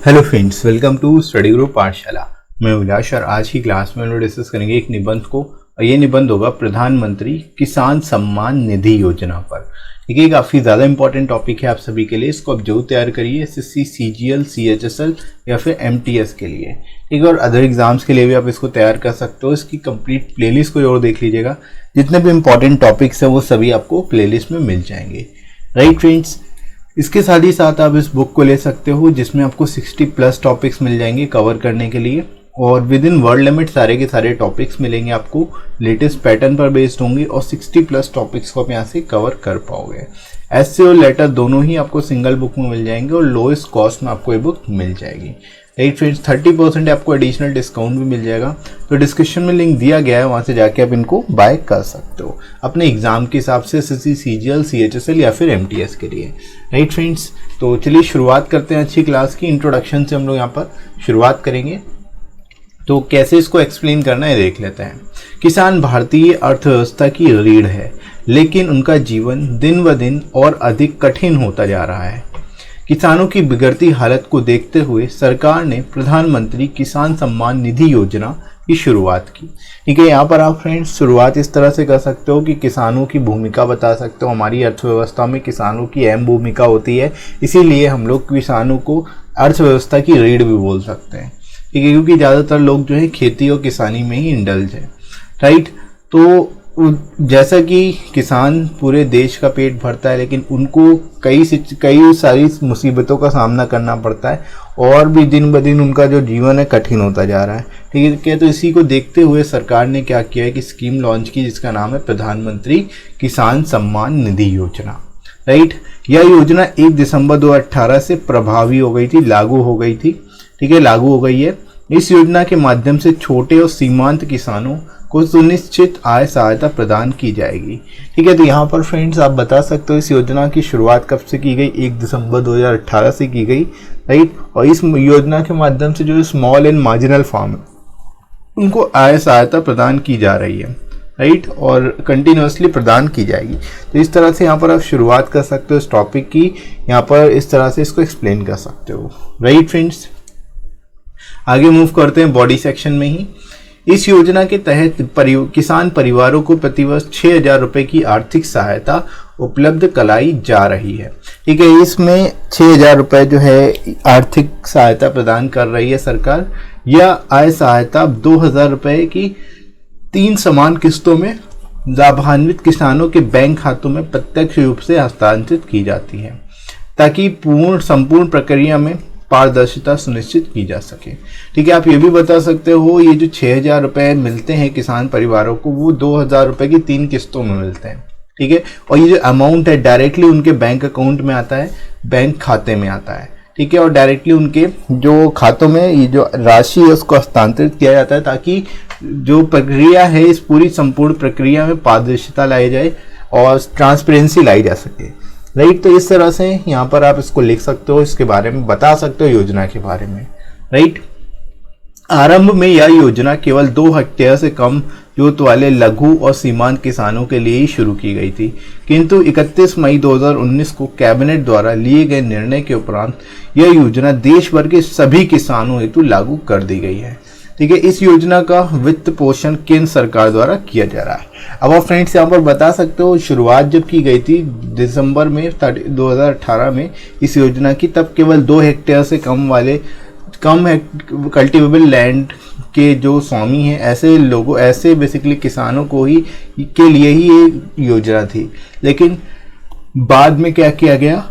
Hello friends, welcome to study group Pathshala. मैं उल्लास और आज की क्लास में हम लोग डिस्कस करेंगे एक निबंध को, और ये निबंध होगा प्रधानमंत्री किसान सम्मान निधि योजना पर। ठीक है, काफ़ी ज़्यादा इंपॉर्टेंट टॉपिक है आप सभी के लिए। इसको आप जरूर तैयार करिए एसएससी, सीजीएल, सीएचएसएल या फिर एमटीएस के लिए। ठीक है, और अदर एग्जाम्स के लिए भी आप इसको तैयार कर सकते हो। इसकी कंप्लीट प्लेलिस्ट को जरूर देख लीजिएगा, जितने भी इंपॉर्टेंट टॉपिक्स हैं वो सभी आपको प्लेलिस्ट में मिल जाएंगे। राइट फ्रेंड्स, इसके साथ ही साथ आप इस बुक को ले सकते हो जिसमें आपको 60+ टॉपिक्स मिल जाएंगे कवर करने के लिए, और विद इन वर्ड लिमिट सारे के सारे टॉपिक्स मिलेंगे आपको, लेटेस्ट पैटर्न पर बेस्ड होंगे और 60+ टॉपिक्स को आप यहाँ से कवर कर पाओगे। ऐसे और लेटर दोनों ही आपको सिंगल बुक में मिल जाएंगे और लोएस्ट कॉस्ट में आपको ये बुक मिल जाएगी। राइट फ्रेंड्स, 30% आपको एडिशनल डिस्काउंट भी मिल जाएगा। तो डिस्क्रिप्शन में लिंक दिया गया है, वहाँ से जाके आप इनको बाय कर सकते हो अपने एग्जाम के हिसाब से, एसएससी, सीजीएल, सीएचएसएल या फिर एमटीएस के लिए। राइट फ्रेंड्स, तो चलिए शुरुआत करते हैं अच्छी क्लास की। इंट्रोडक्शन से हम लोग यहाँ पर शुरुआत करेंगे। तो कैसे इसको एक्सप्लेन करना है देख लेते हैं। किसान भारतीय अर्थव्यवस्था की रीढ़ है, लेकिन उनका जीवन दिन ब दिन और अधिक कठिन होता जा रहा है। किसानों की बिगड़ती हालत को देखते हुए सरकार ने प्रधानमंत्री किसान सम्मान निधि योजना की शुरुआत की। ठीक है, यहाँ पर आप फ्रेंड्स शुरुआत इस तरह से कर सकते हो कि किसानों की भूमिका बता सकते हो। हमारी अर्थव्यवस्था में किसानों की अहम भूमिका होती है, इसीलिए हम लोग किसानों को अर्थव्यवस्था की रीढ़ भी बोल सकते हैं। ठीक है, क्योंकि ज़्यादातर लोग जो है खेती और किसानी में ही इंडल्ज है। राइट, तो जैसा कि किसान पूरे देश का पेट भरता है, लेकिन उनको कई सारी मुसीबतों का सामना करना पड़ता है और भी दिन ब दिन उनका जो जीवन है कठिन होता जा रहा है। ठीक है, तो इसी को देखते हुए सरकार ने क्या किया है कि स्कीम लॉन्च की, जिसका नाम है प्रधानमंत्री किसान सम्मान निधि योजना। राइट, यह योजना 1 दिसंबर 2018 से प्रभावी हो गई थी, लागू हो गई थी। ठीक है, लागू हो गई है। इस योजना के माध्यम से छोटे और सीमांत किसानों को सुनिश्चित आय सहायता प्रदान की जाएगी। ठीक है, तो यहाँ पर फ्रेंड्स आप बता सकते हो इस योजना की शुरुआत कब से की गई, 1 दिसंबर 2018 से की गई। राइट, और इस योजना के माध्यम से जो स्मॉल एंड मार्जिनल फार्म है उनको आय सहायता प्रदान की जा रही है। राइट, और कंटिन्यूसली प्रदान की जाएगी। तो इस तरह से यहाँ पर आप शुरुआत कर सकते हो इस टॉपिक की, यहाँ पर इस तरह से इसको एक्सप्लेन कर सकते हो। राइट फ्रेंड्स, आगे मूव करते हैं बॉडी सेक्शन में ही। इस योजना के तहत किसान परिवारों को प्रतिवर्ष 6,000 रुपए की आर्थिक सहायता उपलब्ध कराई जा रही है। ठीक है, इसमें 6,000 रुपए जो है आर्थिक सहायता प्रदान कर रही है सरकार। यह आय सहायता 2,000 रुपए की 3 समान किस्तों में लाभान्वित किसानों के बैंक खातों में प्रत्यक्ष रूप से हस्तांतरित की जाती है, ताकि संपूर्ण प्रक्रिया में पारदर्शिता सुनिश्चित की जा सके। ठीक है, आप ये भी बता सकते हो ये जो 6,000 रुपए मिलते हैं किसान परिवारों को, वो 2,000 रुपए की 3 किस्तों में मिलते हैं। ठीक है, और ये जो अमाउंट है डायरेक्टली उनके बैंक अकाउंट में आता है, बैंक खाते में आता है। ठीक है, और डायरेक्टली उनके जो खातों में ये जो राशि है उसको हस्तांतरित किया जाता है, ताकि जो प्रक्रिया है इस पूरी संपूर्ण प्रक्रिया में पारदर्शिता लाई जाए और ट्रांसपेरेंसी लाई जा सके। राइट, तो इस तरह से यहाँ पर आप इसको लिख सकते हो, इसके बारे में बता सकते हो योजना के बारे में। राइट, आरंभ में यह योजना केवल 2 हेक्टेयर से कम जोत वाले लघु और सीमांत किसानों के लिए ही शुरू की गई थी, किंतु 31 मई 2019 को कैबिनेट द्वारा लिए गए निर्णय के उपरांत यह योजना देश भर के सभी किसानों हेतु लागू कर दी गई है। ठीक है, इस योजना का वित्त पोषण केंद्र सरकार द्वारा किया जा रहा है। अब आप फ्रेंड्स यहाँ पर बता सकते हो शुरुआत जब की गई थी दिसंबर में 2018 में इस योजना की, तब केवल 2 हेक्टेयर से कम कल्टिवेबल लैंड के जो स्वामी हैं, ऐसे बेसिकली किसानों को ही के लिए ही ये योजना थी। लेकिन बाद में क्या किया गया,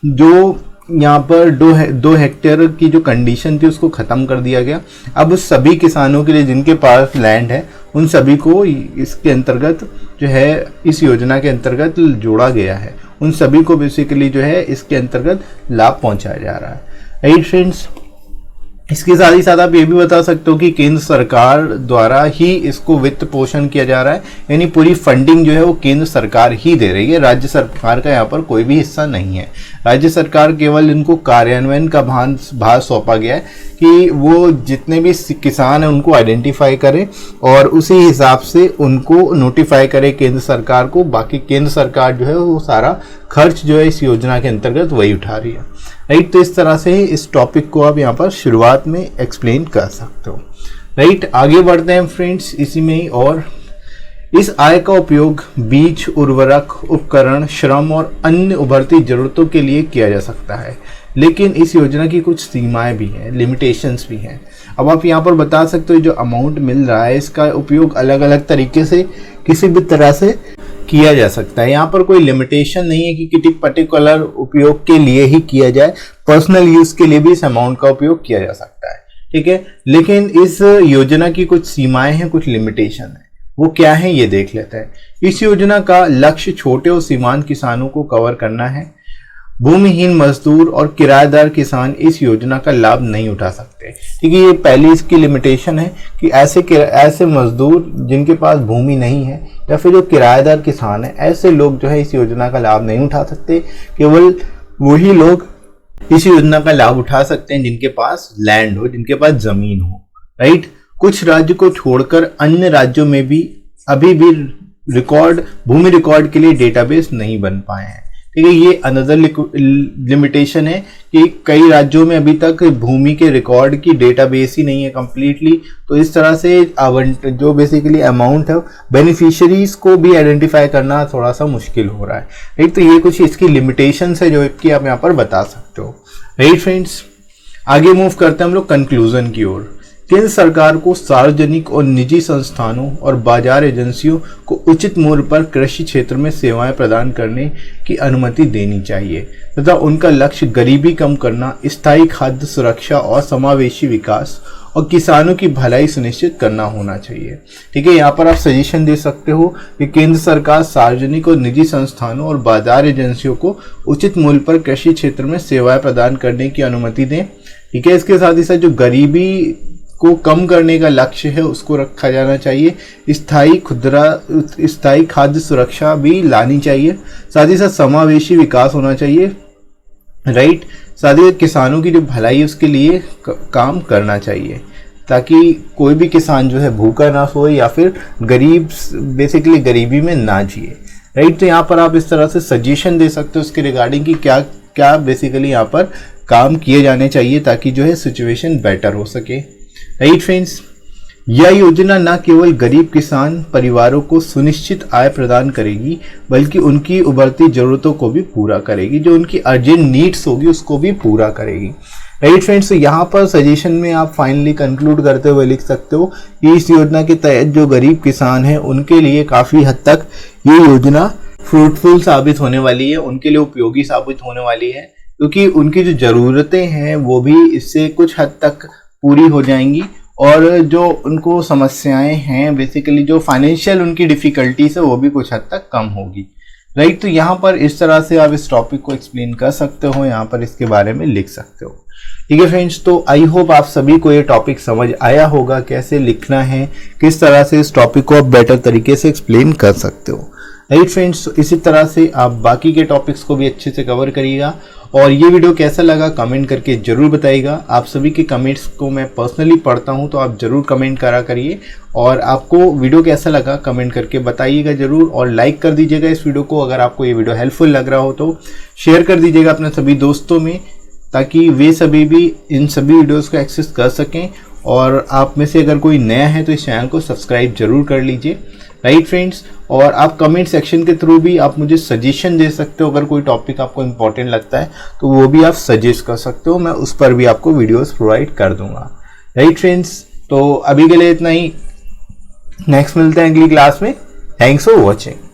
जो यहाँ पर 2 हेक्टेयर की जो कंडीशन थी उसको ख़त्म कर दिया गया। अब सभी किसानों के लिए जिनके पास लैंड है उन सभी को इसके अंतर्गत जो है इस योजना के अंतर्गत जोड़ा गया है। उन सभी को बेसिकली जो है इसके अंतर्गत लाभ पहुंचाया जा रहा है। राइट फ्रेंड्स, इसके साथ ही साथ आप ये भी बता सकते हो कि केंद्र सरकार द्वारा ही इसको वित्त पोषण किया जा रहा है, यानी पूरी फंडिंग जो है वो केंद्र सरकार ही दे रही है, राज्य सरकार का यहाँ पर कोई भी हिस्सा नहीं है। राज्य सरकार केवल इनको कार्यान्वयन का भार सौंपा गया है कि वो जितने भी किसान हैं उनको आइडेंटिफाई करें और उसी हिसाब से उनको नोटिफाई करे केंद्र सरकार को। बाकी केंद्र सरकार जो है वो सारा खर्च जो है इस योजना के अंतर्गत वही उठा रही है। राइट। तो इस तरह से इस टॉपिक को आप यहाँ पर शुरुआत में एक्सप्लेन कर सकते हो। राइट, आगे बढ़ते हैं फ्रेंड्स इसी में ही। और इस आय का उपयोग बीज, उर्वरक, उपकरण, श्रम और अन्य उभरती जरूरतों के लिए किया जा सकता है, लेकिन इस योजना की कुछ सीमाएं भी हैं, लिमिटेशंस भी हैं। अब आप यहाँ पर बता सकते हो जो अमाउंट मिल रहा है इसका उपयोग अलग अलग तरीके से किसी भी तरह से किया जा सकता है। यहाँ पर कोई लिमिटेशन नहीं है कि किसी पर्टिकुलर उपयोग के लिए ही किया जाए, पर्सनल यूज के लिए भी इस अमाउंट का उपयोग किया जा सकता है, ठीक है। लेकिन इस योजना की कुछ सीमाएं हैं, कुछ लिमिटेशन है, वो क्या है ये देख लेते हैं। इस योजना का लक्ष्य छोटे और सीमांत किसानों को कवर करना है। भूमिहीन मजदूर और किराएदार किसान इस योजना का लाभ नहीं उठा सकते, ठीक है। ये पहली इसकी लिमिटेशन है कि ऐसे मजदूर जिनके पास भूमि नहीं है या फिर जो किराएदार किसान है, ऐसे लोग जो है इस योजना का लाभ नहीं उठा सकते। केवल वही लोग इस योजना का लाभ उठा सकते हैं जिनके पास लैंड हो, जिनके पास जमीन हो, राइट। कुछ राज्य को छोड़कर अन्य राज्यों में भी अभी भी भूमि रिकॉर्ड के लिए डेटाबेस नहीं बन पाए हैं, ठीक है। ये अनदर लिमिटेशन है कि कई राज्यों में अभी तक भूमि के रिकॉर्ड की डेटाबेस ही नहीं है कंप्लीटली। तो इस तरह से जो बेसिकली अमाउंट है बेनिफिशियरीज को भी आइडेंटिफाई करना थोड़ा सा मुश्किल हो रहा है, राइट। तो ये कुछ इसकी लिमिटेशंस है जो कि आप यहाँ पर बता सकते हो, राइट फ्रेंड्स। आगे मूव करते हैं हम लोग कंक्लूजन की ओर। केंद्र सरकार को सार्वजनिक और निजी संस्थानों और बाजार एजेंसियों को उचित मूल्य पर कृषि क्षेत्र में सेवाएं प्रदान करने की अनुमति देनी चाहिए तथा उनका लक्ष्य गरीबी कम करना, स्थायी खाद्य सुरक्षा और समावेशी विकास और किसानों की भलाई सुनिश्चित करना होना चाहिए, ठीक है। यहाँ पर आप सजेशन दे सकते हो कि केंद्र सरकार सार्वजनिक और निजी संस्थानों और बाजार एजेंसियों को उचित मूल्य पर कृषि क्षेत्र में सेवाएं प्रदान करने की अनुमति दें, ठीक है। इसके साथ ही साथ जो गरीबी को कम करने का लक्ष्य है उसको रखा जाना चाहिए। स्थायी खाद्य सुरक्षा भी लानी चाहिए, साथ ही साथ समावेशी विकास होना चाहिए, राइट। साथ ही किसानों की जो भलाई है उसके लिए काम करना चाहिए ताकि कोई भी किसान जो है भूखा ना सोए या फिर बेसिकली गरीबी में ना जिए, राइट। तो यहाँ पर आप इस तरह से सजेशन दे सकते हो उसके रिगार्डिंग कि क्या क्या बेसिकली यहाँ पर काम किए जाने चाहिए ताकि जो है सिचुएशन बेटर हो सके, राइट फ्रेंड्स। यह योजना न केवल गरीब किसान परिवारों को सुनिश्चित आय प्रदान करेगी बल्कि उनकी उभरती जरूरतों को भी पूरा करेगी, जो उनकी अर्जेंट नीड्स होगी उसको भी पूरा करेगी, राइट फ्रेंड्स। तो यहाँ पर सजेशन में आप फाइनली कंक्लूड करते हुए लिख सकते हो कि इस योजना के तहत जो गरीब किसान हैं उनके लिए काफ़ी हद तक ये योजना फ्रूटफुल साबित होने वाली है, उनके लिए उपयोगी साबित होने वाली है, क्योंकि उनकी जो ज़रूरतें हैं वो भी इससे कुछ हद तक पूरी हो जाएंगी और जो उनको समस्याएं हैं बेसिकली जो फाइनेंशियल उनकी डिफिकल्टीज है वो भी कुछ हद तक कम होगी, राइट। तो यहाँ पर इस तरह से आप इस टॉपिक को एक्सप्लेन कर सकते हो, यहाँ पर इसके बारे में लिख सकते हो, ठीक है फ्रेंड्स। तो आई होप आप सभी को ये टॉपिक समझ आया होगा, कैसे लिखना है, किस तरह से इस टॉपिक को आप बेटर तरीके से एक्सप्लेन कर सकते हो, राइट फ्रेंड्स। इसी तरह से आप बाकी के टॉपिक्स को भी अच्छे से कवर करिएगा और ये वीडियो कैसा लगा कमेंट करके ज़रूर बताइएगा। आप सभी के कमेंट्स को मैं पर्सनली पढ़ता हूँ तो आप ज़रूर कमेंट करा करिए और आपको वीडियो कैसा लगा कमेंट करके बताइएगा ज़रूर और लाइक कर दीजिएगा इस वीडियो को। अगर आपको ये वीडियो हेल्पफुल लग रहा हो तो शेयर कर दीजिएगा अपने सभी दोस्तों में ताकि वे सभी भी इन सभी वीडियोज़ को एक्सेस कर सकें। और आप में से अगर कोई नया है तो इस चैनल को सब्सक्राइब जरूर कर लीजिए, राइट फ्रेंड्स। और आप कमेंट सेक्शन के थ्रू भी आप मुझे सजेशन दे सकते हो, अगर कोई टॉपिक आपको इम्पोर्टेंट लगता है तो वो भी आप सजेस्ट कर सकते हो, मैं उस पर भी आपको वीडियोस प्रोवाइड कर दूंगा, राइट फ्रेंड्स। तो अभी के लिए इतना ही, नेक्स्ट मिलते हैं अगली क्लास में। Thanks for watching.